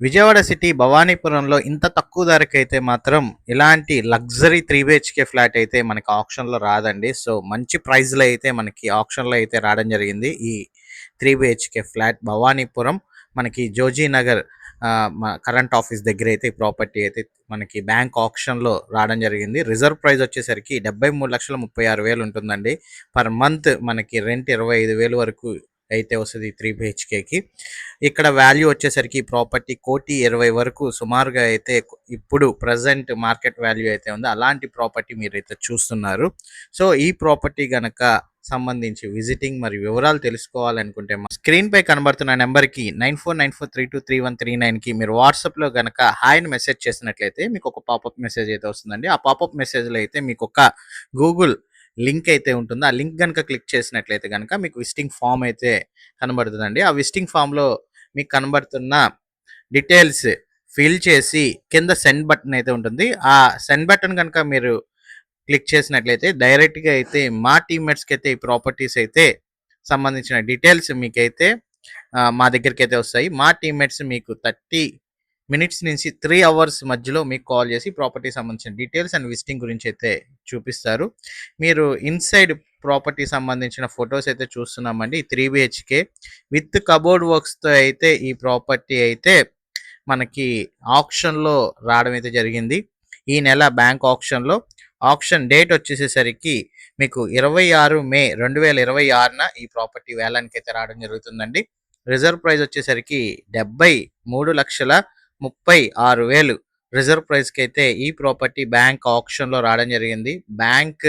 Vijayawada city భవానీపురంలో ఇంత తక్కువ ధరకైతే మాత్రం ఇలాంటి లగ్జరీ 3 బిహెచ్కే ఫ్లాట్ అయితే మనకి ఆప్షన్‌లో రాదండి. సో, మంచి ప్రైస్‌లో అయితే మనకి ఆప్షన్‌లో అయితే రావడం జరిగింది. ఈ 3 బిహెచ్కే ఫ్లాట్ భవానీపురం మనకి జోజీ నగర్ కరెంట్ ఆఫీస్ దగ్గర అయితే ఈ ప్రాపర్టీ అయితే మనకి బ్యాంక్ ఆప్షన్‌లో రావడం జరిగింది. రిజర్వ్ ప్రైస్ వచ్చేసరికి 73,36,000 ఉంటుందండి. పర్ మంత్ మనకి రెంట్ 25,000 వరకు అయితే వస్తది 3 బిహెచ్కేకి. ఇక్కడ వాల్యూ వచ్చేసరికి ప్రాపర్టీ 1,20,00,000 వరకు సుమారుగా అయితే ఇప్పుడు ప్రజెంట్ మార్కెట్ వాల్యూ అయితే ఉంది. అలాంటి ప్రాపర్టీ మీరైతే చూస్తున్నారు. సో, ఈ ప్రాపర్టీ గనక సంబంధించి విజిటింగ్ మరియు వివరాలు తెలుసుకోవాలనుకుంటే స్క్రీన్ పై కనబడుతున్న నెంబర్కి 9494323139కి మీరు వాట్సాప్లో గనక హాయ్ అని మెసేజ్ చేసినట్లయితే మీకు ఒక పాపప్ మెసేజ్ అయితే వస్తుందండి. ఆ పాపప్ మెసేజ్లో అయితే మీకు ఒక గూగుల్ లింక్ అయితే ఉంటుంది. ఆ లింక్ కనుక క్లిక్ చేసినట్లయితే కనుక మీకు విజిటింగ్ ఫామ్ అయితే కనబడుతుందండి. ఆ విజిటింగ్ ఫామ్లో మీకు కనబడుతున్న డీటెయిల్స్ ఫిల్ చేసి కింద సెండ్ బటన్ అయితే ఉంటుంది. ఆ సెండ్ బటన్ కనుక మీరు క్లిక్ చేసినట్లయితే డైరెక్ట్గా అయితే మా టీమ్మేట్స్కి అయితే ఈ ప్రాపర్టీస్ అయితే సంబంధించిన డీటెయిల్స్ మీకైతే మా దగ్గరికి అయితే వస్తాయి. మా టీమ్మేట్స్ మీకు 30 మినిట్స్ నుంచి 3 అవర్స్ మధ్యలో మీకు కాల్ చేసి ప్రాపర్టీ సంబంధించిన డీటెయిల్స్ అండ్ విజిటింగ్ గురించి అయితే చూపిస్తారు. మీరు ఇన్సైడ్ ప్రాపర్టీ సంబంధించిన ఫొటోస్ అయితే చూస్తున్నామండి. 3 బిహెచ్కే విత్ కబోర్డ్ వర్క్స్తో అయితే ఈ ప్రాపర్టీ అయితే మనకి ఆప్షన్లో రావడం అయితే జరిగింది. ఈ నెల బ్యాంక్ ఆప్షన్లో ఆప్షన్ డేట్ వచ్చేసేసరికి మీకు 26 మే 2026న ఈ ప్రాపర్టీ వేలానికి అయితే రావడం జరుగుతుందండి. రిజర్వ్ ప్రైస్ వచ్చేసరికి 73,36,000 రిజర్వ్ ప్రైస్కి అయితే ఈ ప్రాపర్టీ బ్యాంక్ ఆప్షన్లో రావడం జరిగింది. బ్యాంక్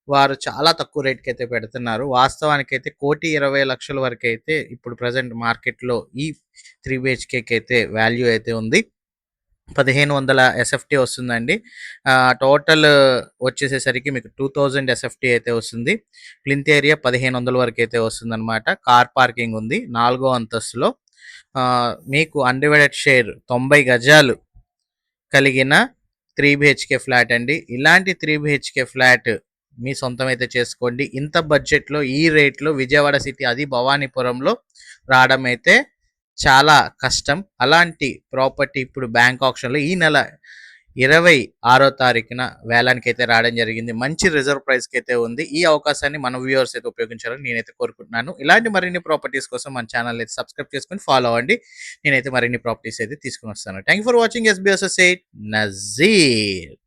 వారు చాలా తక్కువ రేట్కి అయితే పెడుతున్నారు. వాస్తవానికి అయితే 1,20,00,000 వరకు అయితే ఇప్పుడు ప్రజెంట్ మార్కెట్లో ఈ 3 బిహెచ్కేకి అయితే వాల్యూ అయితే ఉంది. 1,500 ఎస్ఎఫ్టీ వస్తుందండి. టోటల్ వచ్చేసేసరికి మీకు 2,000 ఎస్ఎఫ్టీ అయితే వస్తుంది. ప్లింత్ ఏరియా 1,500 వరకు అయితే వస్తుందన్నమాట. కార్ పార్కింగ్ ఉంది 4వ అంతస్తులో. మీకు అన్‌డివైడెడ్ షేర్ 90 గజాలు కలిగిన 3 బిహెచ్కే ఫ్లాట్ అండి. ఇలాంటి 3 బిహెచ్కే ఫ్లాట్ మీ సొంతం అయితే చేసుకోండి. ఇంత బడ్జెట్లో ఈ రేట్లో విజయవాడ సిటీ అది భవానీపురంలో రావడం అయితే చాలా కష్టం. అలాంటి ప్రాపర్టీ ఇప్పుడు బ్యాంక్ ఆప్షన్లో ఈ నెల 26వ తారీఖున వేలానికి అయితే రావడం జరిగింది. మంచి రిజర్వ్ ప్రైస్కి అయితే ఉంది. ఈ అవకాశాన్ని మన వ్యూవర్స్ అయితే ఉపయోగించాలని నేనైతే కోరుకుంటున్నాను. ఇలాంటి మరిన్ని ప్రాపర్టీస్ కోసం మన ఛానల్ అయితే సబ్స్క్రైబ్ చేసుకొని ఫాలో అవ్వండి. నేనైతే మరిన్ని ప్రాపర్టీస్ అయితే తీసుకుని వస్తాను. Thank you for watching. SB associate Nazir.